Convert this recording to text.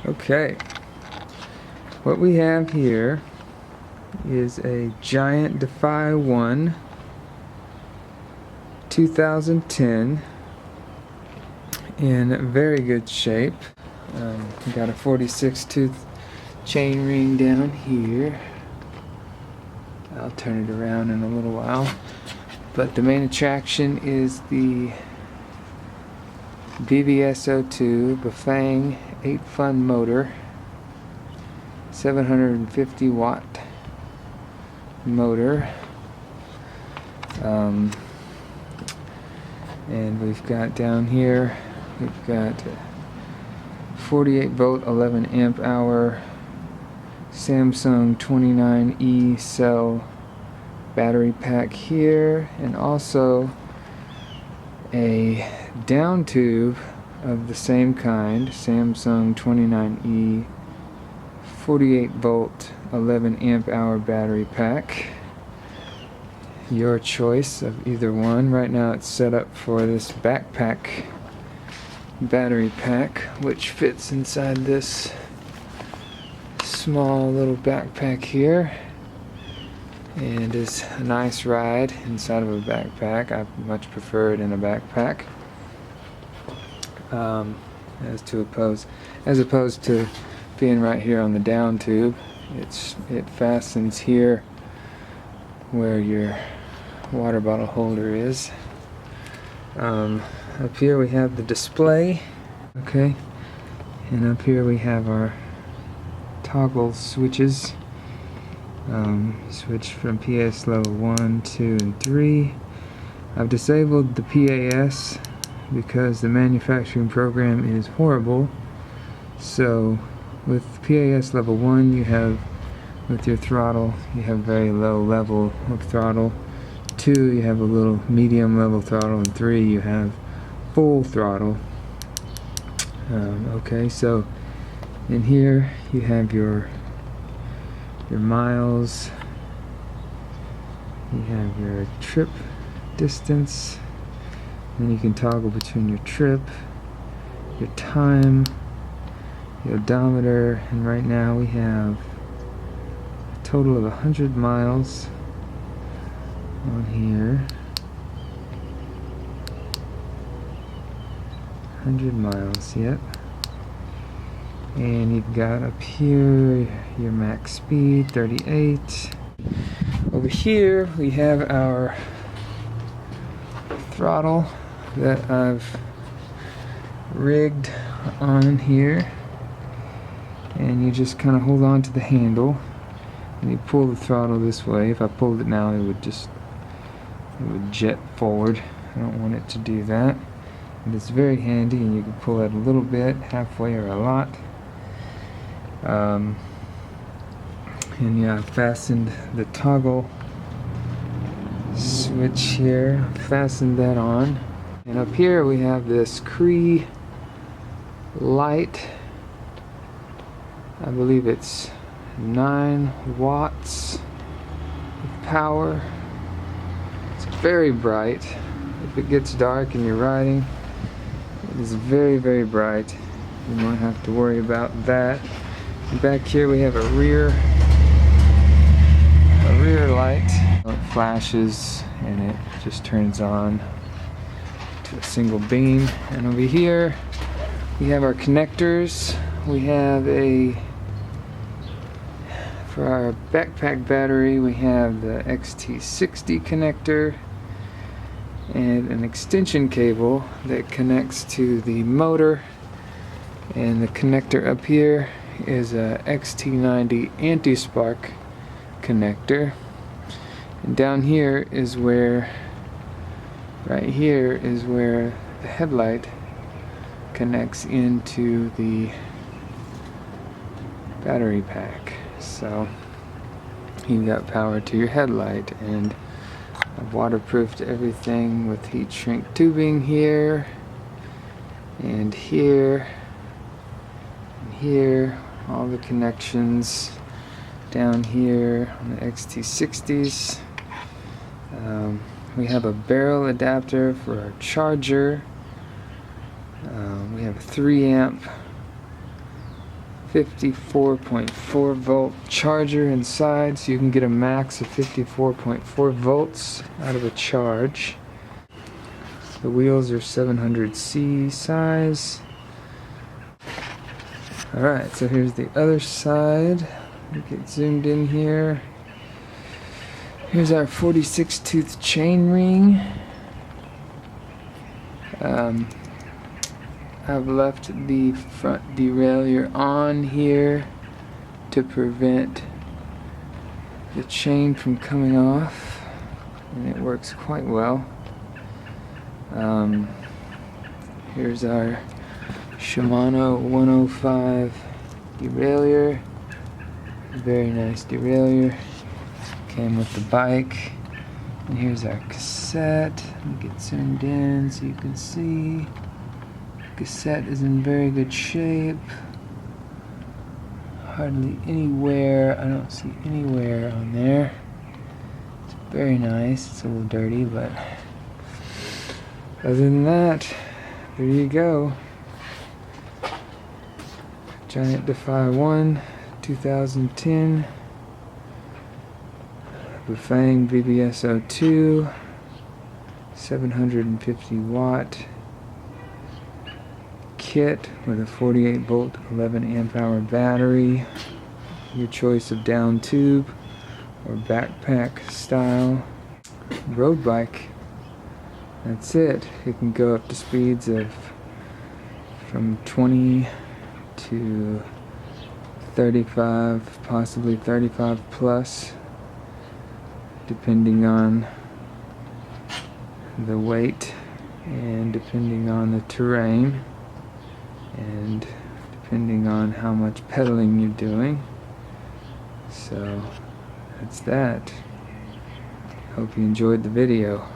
Okay, what we have here is a Giant Defy 1 2010 in very good shape. We got a 46 tooth chain ring down here. I'll turn it around in a little while, but the main attraction is the BBS02 Bafang 8-fun motor, 750 watt motor, and we've got down here, we've got 48 volt 11 amp hour Samsung 29E cell battery pack here, and also a down tube of the same kind, Samsung 29E 48 volt 11 amp hour battery pack. Your choice of either one. Right now it's set up for this backpack battery pack, which fits inside this small little backpack here, and is a nice ride inside of a backpack. I much prefer it in a backpack, as opposed to being right here on the down tube. It fastens here where your water bottle holder is. Up here we have the display, okay, and up here we have our toggle switches. Switch from PAS level 1, 2, and 3. I've disabled the PAS because the manufacturing program is horrible. So with PAS level 1, you have, with your throttle, you have very low level of throttle. 2, you have a little medium level throttle, and 3, you have full throttle. Okay, so in here you have your miles, you have your trip distance, then you can toggle between your trip, your time, the odometer, and right now we have a total of 100 miles on here. 100 miles, yep. And you've got up here your max speed, 38. Over here we have our throttle that I've rigged on here, and you just kind of hold on to the handle and you pull the throttle this way. If I pulled it now, it would jet forward. I don't want it to do that. And it's very handy, and you can pull it a little bit, halfway, or a lot. And yeah, I fastened the toggle switch here, fastened that on. And up here we have this Cree light. I believe it's 9 watts of power. It's very bright. If it gets dark and you're riding, it is very, very bright. You won't have to worry about that. And back here we have a rear light. It flashes and it just turns on to a single beam. And over here we have our connectors. We have for our backpack battery, we have the XT60 connector and an extension cable that connects to the motor. And the connector up here is a XT90 anti-spark connector. And down here is where, right here is where the headlight connects into the battery pack. So you've got power to your headlight, and I've waterproofed everything with heat shrink tubing here and here and here, all the connections down here on the XT60s. We have a barrel adapter for our charger. We have a 3 amp 54.4 volt charger inside, so you can get a max of 54.4 volts out of a charge. The wheels are 700C size. Alright, so here's the other side. We get zoomed in here. Here's our 46 tooth chain ring. I've left the front derailleur on here to prevent the chain from coming off, and it works quite well. Here's our Shimano 105 derailleur. Very nice derailleur. Came with the bike. And here's our cassette. Let me get zoomed in so you can see. Cassette is in very good shape. Hardly any wear. I don't see any wear on there. It's very nice. It's a little dirty, but other than that, there you go. Giant Defy 1, 2010. Bafang VBS02, 750 watt kit with a 48 volt 11 amp hour battery. Your choice of down tube or backpack style. Road bike. That's it. It can go up to speeds of from 20 to 35, possibly 35 plus, depending on the weight and depending on the terrain and depending on how much pedaling you're doing. So that's that. Hope you enjoyed the video.